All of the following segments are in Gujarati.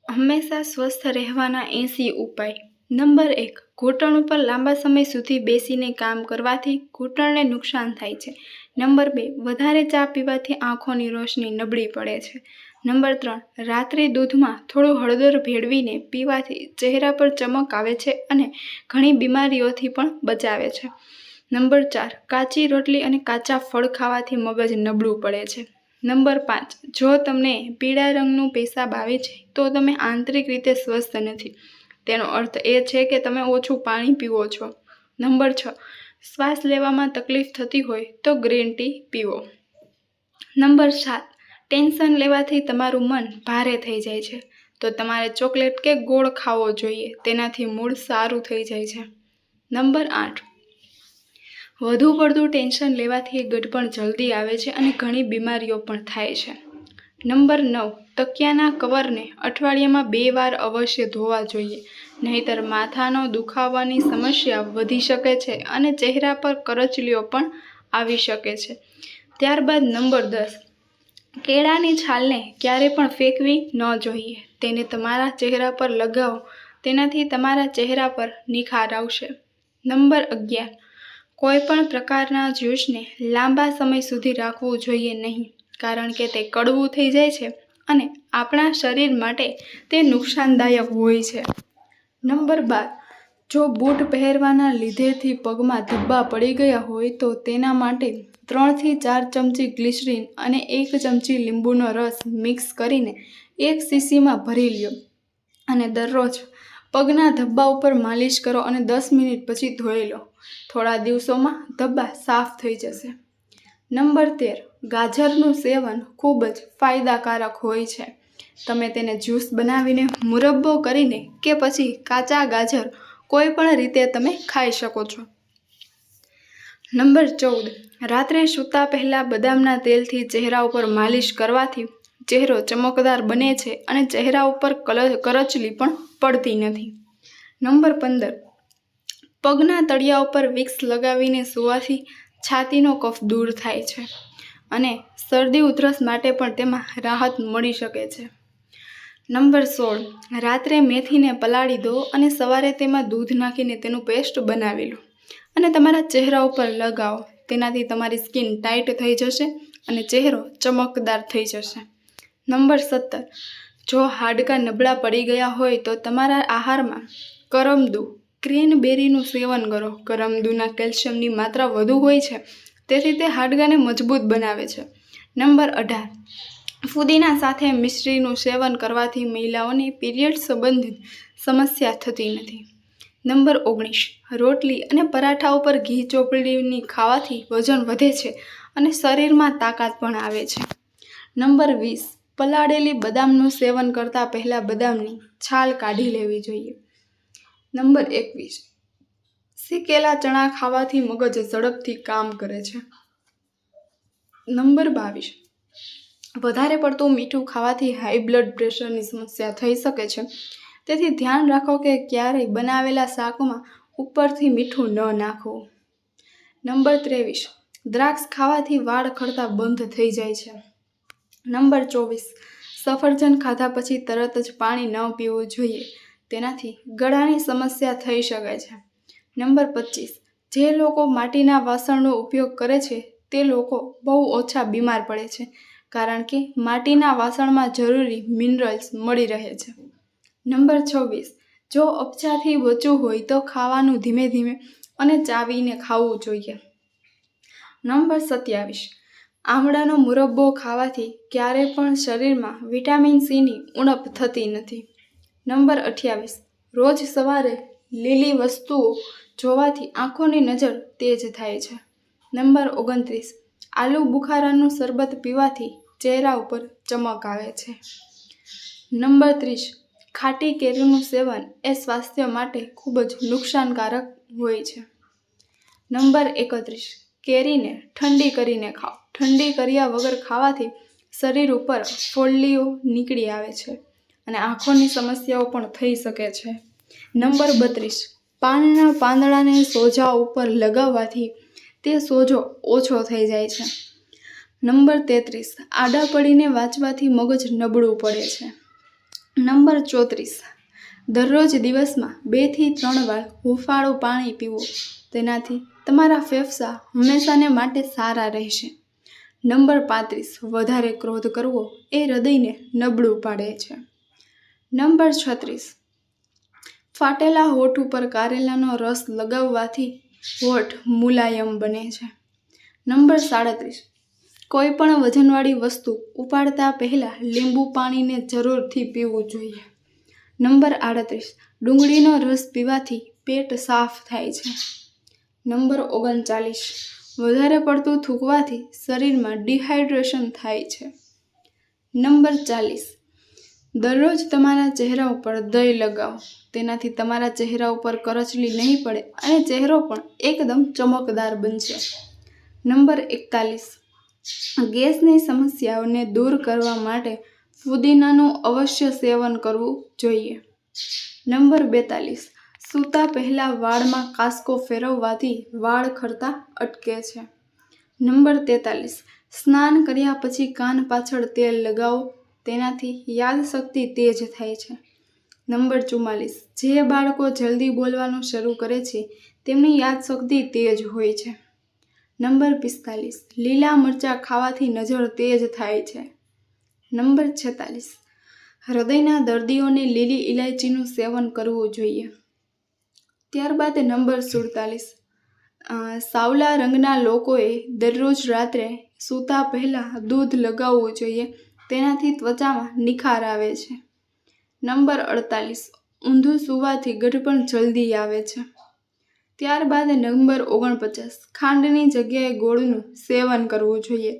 હંમેશા સ્વસ્થ રહેવાના 80 ઉપાય। નંબર 1, ઘૂંટણ ઉપર લાંબા સમય સુધી બેસીને કામ કરવાથી ઘૂંટણને નુકસાન થાય છે। નંબર 2, વધારે ચા પીવાથી આંખોની રોશની નબળી પડે છે। નંબર 3, રાત્રે દૂધમાં થોડું હળદર ભેળવીને પીવાથી ચહેરા પર ચમક આવે છે અને ઘણી બીમારીઓથી પણ બચાવે છે। નંબર 4, કાચી રોટલી અને કાચા ફળ ખાવાથી મગજ નબળું પડે છે। નંબર 5, જો તમને પીળા રંગનું પેશાબ આવે છે તો તમે આંતરિક રીતે સ્વસ્થ નથી, તેનો અર્થ એ છે કે તમે ઓછું પાણી પીવો છો। નંબર 6, શ્વાસ લેવામાં તકલીફ થતી હોય તો ગ્રીન ટી પીવો। નંબર 7, ટેન્શન લેવાથી તમારું મન ભારે થઈ જાય છે તો તમારે ચોકલેટ કે ગોળ ખાવો જોઈએ, તેનાથી મૂડ સારું થઈ જાય છે। નંબર 8, વધુ પડતું ટેન્શન લેવાથી ગડપણ જલ્દી આવે છે અને ઘણી બીમારીઓ પણ થાય છે। નંબર 9, તકિયાના કવરને અઠવાડિયામાં 2 વાર અવશ્ય ધોવા જોઈએ, નહીંતર માથાનો દુખાવાની સમસ્યા વધી શકે છે અને ચહેરા પર કરચલીઓ પણ આવી શકે છે। ત્યારબાદ નંબર 10, કેળાની છાલને ક્યારે પણ ફેંકવી ન જોઈએ, તેને તમારા ચહેરા પર લગાવો, તેનાથી તમારા ચહેરા પર નિખાર આવશે। નંબર 11, કોઈ પણ પ્રકારના જ્યુસને લાંબા સમય સુધી રાખવું જોઈએ નહીં, કારણ કે તે કડવું થઈ જાય છે અને આપણા શરીર માટે તે નુકસાનદાયક હોય છે। નંબર 12, જો બૂટ પહેરવાના લીધેથી પગમાં ધબ્બા પડી ગયા હોય તો તેના માટે 3 થી 4 ચમચી ગ્લિસરીન અને 1 ચમચી લીંબુનો રસ મિક્સ કરીને 1 શીશીમાં ભરી લ્યો અને દરરોજ પગના ધબ્બા ઉપર માલિશ કરો અને 10 મિનિટ પછી ધોઈ લો। થોડા દિવસોમાં ધબ્બા સાફ થઈ જશે। નંબર 13, ગાજરનું સેવન ખૂબ જ ફાયદાકારક હોય છે। તમે તેને જ્યુસ બનાવીને, મુરબ્બો કરીને કે પછી કાચા ગાજર કોઈ પણ રીતે તમે ખાઈ શકો છો। નંબર 14, રાત્રે સૂતા પહેલાં બદામના તેલથી ચહેરા ઉપર માલિશ કરવાથી ચહેરો ચમકદાર બને છે અને ચહેરા ઉપર કરચલી પણ પડતી નથી। નંબર 15, પગના તળિયા ઉપર વિક્સ લગાવીને સૂવાથી છાતીનો કફ દૂર થાય છે અને શરદી ઉધરસ માટે પણ તેમાં રાહત મળી શકે છે। નંબર 16, રાત્રે મેથીને પલાળી દો અને સવારે તેમાં દૂધ નાખીને તેનું પેસ્ટ બનાવી લો અને તમારા ચહેરા ઉપર લગાવો, તેનાથી તમારી સ્કિન ટાઈટ થઈ જશે અને ચહેરો ચમકદાર થઈ જશે। નંબર 17, જો હાડકાં નબળા પડી ગયા હોય તો તમારા આહારમાં કરમદુ, ક્રેનબેરીનું સેવન કરો। કરમદુના કેલ્શિયમની માત્રા વધુ હોય છે, તેથી તે હાડકાંને મજબૂત બનાવે છે। નંબર 18, ફુદીના સાથે મિશ્રીનું સેવન કરવાથી મહિલાઓને પીરિયડ સંબંધિત સમસ્યા થતી નથી। નંબર 19, રોટલી અને પરાઠા ઉપર ઘી ચોપડીને ખાવાથી વજન વધે છે અને શરીરમાં તાકાત પણ આવે છે। નંબર 20, પલાળેલી બદામનું સેવન કરતાં પહેલાં બદામની છાલ કાઢી લેવી જોઈએ। નંબર 21, શેકેલા ચણા ખાવાથી મગજ ઝડપથી કામ કરે છે। નંબર 22, વધારે પડતું મીઠું ખાવાથી હાઈ બ્લડ પ્રેશરની સમસ્યા થઈ શકે છે, તેથી ધ્યાન રાખો કે ક્યારેય બનાવેલા શાકમાં ઉપરથી મીઠું ન નાખવું। નંબર 23, દ્રાક્ષ ખાવાથી વાળ ખરતા બંધ થઈ જાય છે। નંબર 24, સફરજન ખાધા પછી તરત જ પાણી ન પીવું જોઈએ, તેનાથી ગળાની સમસ્યા થઈ શકે છે। નંબર 25, જે લોકો માટીના વાસણનો ઉપયોગ કરે છે તે લોકો બહુ ઓછા બીમાર પડે છે, કારણ કે માટીના વાસણમાં જરૂરી મિનરલ્સ મળી રહે છે। નંબર 26, જો અપચાથી બચવું હોય તો ખાવાનું ધીમે ધીમે અને ચાવીને ખાવું જોઈએ। નંબર 27, આમળાનો મુરબ્બો ખાવાથી ક્યારેય પણ શરીરમાં વિટામિન સીની ઉણપ થતી નથી। નંબર 28, રોજ સવારે લીલી વસ્તુઓ જોવાથી આંખોની નજર તેજ થાય છે। નંબર 29, આલુ બુખારાનું શરબત પીવાથી ચહેરા ઉપર ચમક આવે છે। નંબર 30, ખાટી કેરીનું સેવન એ સ્વાસ્થ્ય માટે ખૂબ જ નુકસાનકારક હોય છે। નંબર 31, કેરીને ઠંડી કરીને ખાઓ। ઠંડી કર્યા વગર ખાવાથી શરીર ઉપર ફોલ્લીઓ નીકળી આવે છે અને આંખોની સમસ્યાઓ પણ થઈ શકે છે। નંબર 32, પાનના પાંદડાને સોજા ઉપર લગાવવાથી તે સોજો ઓછો થઈ જાય છે। નંબર 33, આડા પડીને વાંચવાથી મગજ નબળું પડે છે। નંબર 34, દરરોજ દિવસમાં 2 થી 3 વાર હૂંફાળું પાણી પીવું. તેનાથી તમારા ફેફસા હંમેશાને માટે સારા રહેશે. નંબર 35, વધારે ક્રોધ કરવો એ હૃદયને નબળું પાડે છે. નંબર 36, ફાટેલા હોઠ ઉપર કારેલાનો રસ લગાવવાથી હોઠ મુલાયમ બને છે. નંબર 37, કોઈ પણ વજનવાળી વસ્તુ ઉપાડતા પહેલાં લીંબુ પાણીને જરૂરથી પીવું જોઈએ. નંબર 38, ડુંગળીનો રસ પીવાથી પેટ સાફ થાય છે. નંબર 39, વધારે પડતું થૂંકવાથી શરીરમાં ડિહાઇડ્રેશન થાય છે. નંબર 40, દરરોજ તમારા ચહેરા ઉપર દહીં લગાવો. તેનાથી તમારા ચહેરા ઉપર કરચલી નહીં પડે અને ચહેરો પણ એકદમ ચમકદાર બનશે. નંબર 41, ગેસની સમસ્યાઓને દૂર કરવા માટે ફુદીનાનું અવશ્ય સેવન કરવું જોઈએ. નંબર 42, સૂતા પહેલાં વાળમાં કાંસકો ફેરવવાથી વાળ ખરતા અટકે છે. નંબર 43, સ્નાન કર્યા પછી કાન પાછળ તેલ લગાવો. તેનાથી યાદશક્તિ તેજ થાય છે. નંબર 44, જે બાળકો જલ્દી બોલવાનું શરૂ કરે છે તેમની યાદશક્તિ તેજ હોય છે. નંબર 45, લીલા મરચાં ખાવાથી નજર તેજ થાય છે. નંબર 46, હૃદયના દર્દીઓને લીલી ઇલાયચીનું સેવન કરવું જોઈએ. ત્યારબાદ નંબર 47, સાવલા રંગના લોકોએ દરરોજ રાત્રે સૂતા પહેલાં દૂધ લગાવવું જોઈએ. તેનાથી ત્વચામાં નિખાર આવે છે. નંબર 48, ઊંધું સૂવાથી ગઢપણ જલ્દી આવે છે. ત્યારબાદ નંબર 49, ખાંડની જગ્યાએ ગોળનું સેવન કરવું જોઈએ.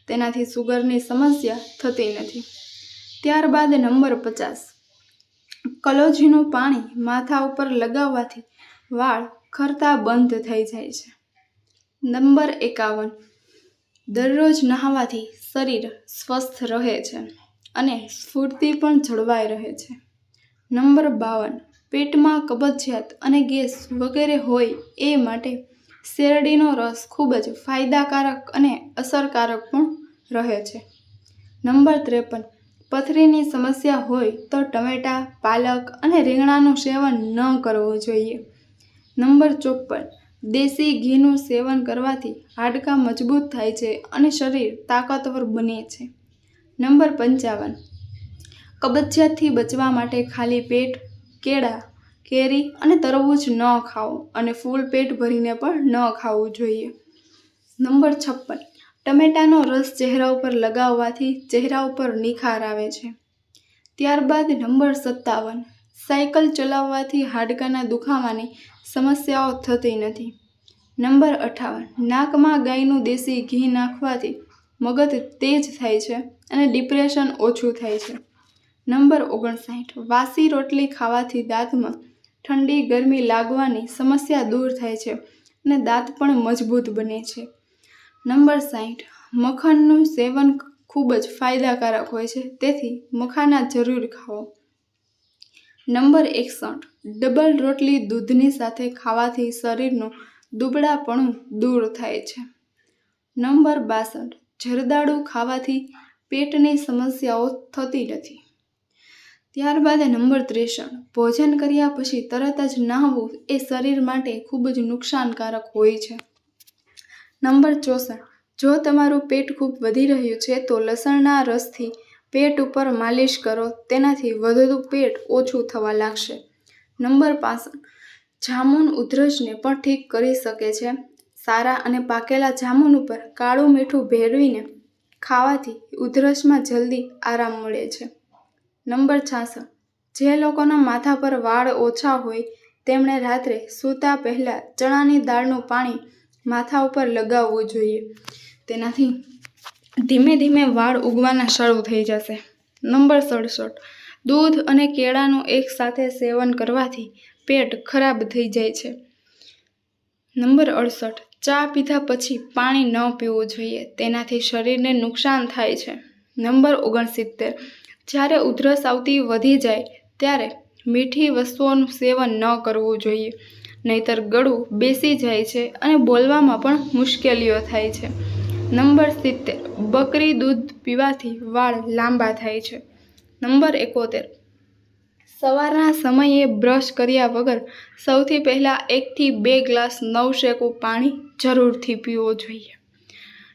તેનાથી સુગરની સમસ્યા થતી નથી. ત્યારબાદ નંબર 50, કલોજીનું પાણી માથા ઉપર લગાવવાથી વાળ ખરતા બંધ થઈ જાય છે. નંબર 51, દરરોજ નહાવાથી શરીર સ્વસ્થ રહે છે અને સ્ફૂર્તિ પણ જળવાઈ રહે છે. નંબર 52, પેટમાં કબજિયાત અને ગેસ વગેરે હોય એ માટે શેરડીનો રસ ખૂબ જ ફાયદાકારક અને અસરકારક પણ રહે છે. નંબર 53, પથરીની સમસ્યા હોય તો ટમેટાં, પાલક અને રીંગણાનું સેવન ન કરવું જોઈએ. નંબર 54, દેશી ઘીનું સેવન કરવાથી હાડકાં મજબૂત થાય છે અને શરીર તાકાતવર બને છે. નંબર 55, કબજિયાતથી બચવા માટે ખાલી પેટ કેળા, કેરી અને તરબૂચ ન ખાઓ અને ફૂલ પેટ ભરીને પણ ન ખાવું જોઈએ. નંબર 56, ટમેટાનો રસ ચહેરા ઉપર લગાવવાથી ચહેરા ઉપર નિખાર આવે છે. ત્યારબાદ નંબર 57, સાયકલ ચલાવવાથી હાડકાના દુખાવાની સમસ્યાઓ થતી નથી. નંબર 58, નાકમાં ગાયનું દેશી ઘી નાખવાથી મગજ તેજ થાય છે અને ડિપ્રેશન ઓછું થાય છે. નંબર 59, વાસી રોટલી ખાવાથી દાંતમાં ઠંડી ગરમી લાગવાની સમસ્યા દૂર થાય છે અને દાંત પણ મજબૂત બને છે. નંબર 60, મખણનું સેવન ખૂબ જ ફાયદાકારક હોય છે, તેથી મખાના જરૂર ખાઓ. નંબર 61, ડબલ રોટલી દૂધની સાથે ખાવાથી શરીરનું દુબળાપણું દૂર થાય છે. નંબર 62, જરદાળુ ખાવાથી પેટની સમસ્યાઓ થતી નથી. ત્યારબાદ નંબર 63, ભોજન કર્યા પછી તરત જ નહાવું એ શરીર માટે ખૂબ જ નુકસાનકારક હોય છે. નંબર 64, જો તમારું પેટ ખૂબ વધી રહ્યું છે તો લસણના રસથી પેટ ઉપર માલિશ કરો. તેનાથી વધતું પેટ ઓછું થવા લાગશે. નંબર 65, જામુન ઉધરસને પણ ઠીક કરી શકે છે. સારા અને પાકેલા જામુન ઉપર કાળું મીઠું ભેળવીને ખાવાથી ઉધરસમાં જલ્દી આરામ મળે છે. નંબર 66, જે લોકોના માથા પર વાળ ઓછા હોય તેમણે રાત્રે સૂતા પહેલાં ચણાની દાળનું પાણી માથા ઉપર લગાવવું જોઈએ. તેનાથી ધીમે ધીમે વાળ ઉગવાના શરૂ થઈ જશે. નંબર 67, દૂધ અને કેળાનું એકસાથે સેવન કરવાથી પેટ ખરાબ થઈ જાય છે. નંબર 68, ચા પીધા પછી પાણી ન પીવું જોઈએ. તેનાથી શરીરને નુકસાન થાય છે. નંબર 69, જ્યારે ઉધરસ આવતી વધી જાય ત્યારે મીઠી વસ્તુઓનું સેવન ન કરવું જોઈએ. નહીંતર ગળું બેસી જાય છે અને બોલવામાં પણ મુશ્કેલીઓ થાય છે. નંબર 70, બકરી દૂધ પીવાથી વાળ લાંબા થાય છે. નંબર 71, સવારના સમયે બ્રશ કર્યા વગર સૌથી પહેલાં 1 થી 2 ગ્લાસ નવશેકું પાણી જરૂરથી પીવું જોઈએ.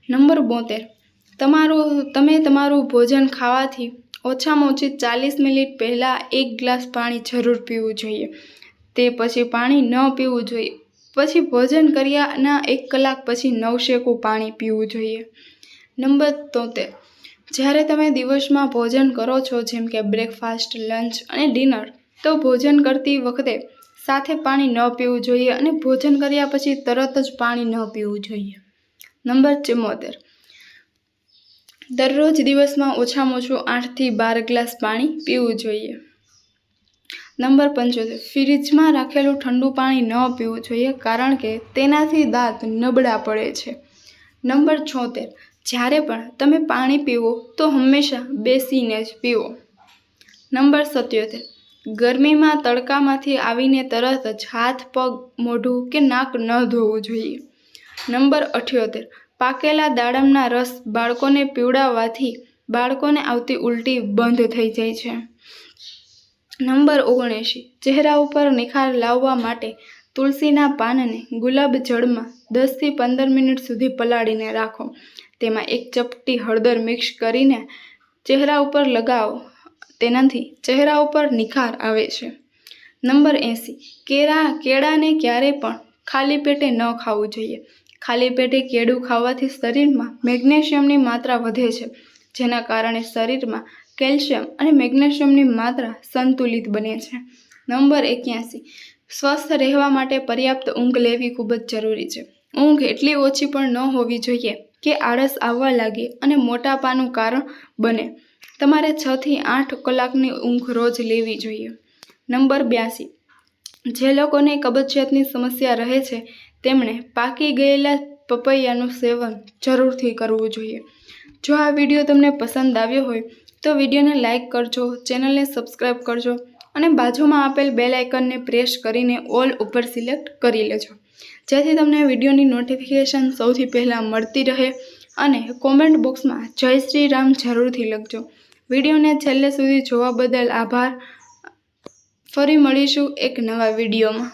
નંબર 72, તમે તમારું ભોજન ખાવાથી ઓછામાં ઓછી 40 મિનિટ પહેલાં 1 ગ્લાસ પાણી જરૂર પીવું જોઈએ. તે પછી પાણી ન પીવું જોઈએ. પછી ભોજન કર્યાના 1 કલાક પછી નવશેકું પાણી પીવું જોઈએ. નંબર 73, જ્યારે તમે દિવસમાં ભોજન કરો છો, જેમ કે બ્રેકફાસ્ટ, લંચ અને ડિનર, તો ભોજન કરતી વખતે સાથે પાણી ન પીવું જોઈએ અને ભોજન કર્યા પછી તરત જ પાણી ન પીવું જોઈએ. નંબર 74, દરરોજ દિવસમાં ઓછામાં ઓછું 8 થી 12 ગ્લાસ પાણી પીવું જોઈએ. નંબર 75, ફ્રીજમાં રાખેલું ઠંડુ પાણી ન પીવું જોઈએ, કારણ કે તેનાથી દાંત નબળા પડે છે. નંબર 76, જ્યારે પણ તમે પાણી પીવો તો હંમેશા બેસીને જ પીવો. નંબર 77, ગરમીમાં તડકામાંથી આવીને તરત જ હાથ, પગ, મોઢું કે નાક ન ધોવું જોઈએ. નંબર 78, પાકેલા દાડમના રસ બાળકોને પીવડાવવાથી બાળકોને આવતી ઉલટી બંધ થઈ જાય છે. નંબર 79, ચહેરા ઉપર નિખાર લાવવા માટે તુલસીના પાનને ગુલાબ જળમાં 10 થી 15 મિનિટ સુધી પલાળીને રાખો. તેમાં 1 ચપટી હળદર મિક્સ કરીને ચહેરા ઉપર લગાવો. તેનાથી ચહેરા ઉપર નિખાર આવે છે. નંબર 80, કેળાને ક્યારેય પણ ખાલી પેટે ન ખાવું જોઈએ. ખાલી પેટે કેળું ખાવાથી શરીરમાં મેગ્નેશિયમની માત્રા વધે છે, જેના કારણે શરીરમાં કેલ્શિયમ અને મેગ્નેશિયમની માત્રા સંતુલિત બને છે. નંબર 81, સ્વસ્થ રહેવા માટે પર્યાપ્ત ઊંઘ લેવી ખૂબ જ જરૂરી છે. ઊંઘ એટલી ઓછી પણ ન હોવી જોઈએ કે આળસ આવવા લાગે અને મોટાપાનું કારણ બને. તમારે 6 થી 8 કલાકની ઊંઘ રોજ લેવી જોઈએ. નંબર 82, જે લોકોને કબજિયાતની સમસ્યા રહે છે, તેમણે પાકી ગયેલા પપૈયાનું સેવન જરૂરથી કરવું જોઈએ. જો આ વિડીયો તમને પસંદ આવ્યો હોય તો વિડીયોને લાઇક કરજો, ચેનલને સબસ્ક્રાઈબ કરજો અને બાજુમાં આપેલ બેલ આઇકનને પ્રેસ કરીને ઓલ ઉપર સિલેક્ટ કરી લેજો, જેથી તમને વિડીયોની નોટિફિકેશન સૌથી પહેલાં મળતી રહે. અને કોમેન્ટ બોક્સમાં જય શ્રી રામ જરૂરથી લખજો. વિડીયોને છેલ્લે સુધી જોવા બદલ આભાર. ફરી મળીશું એક નવા વિડીયોમાં.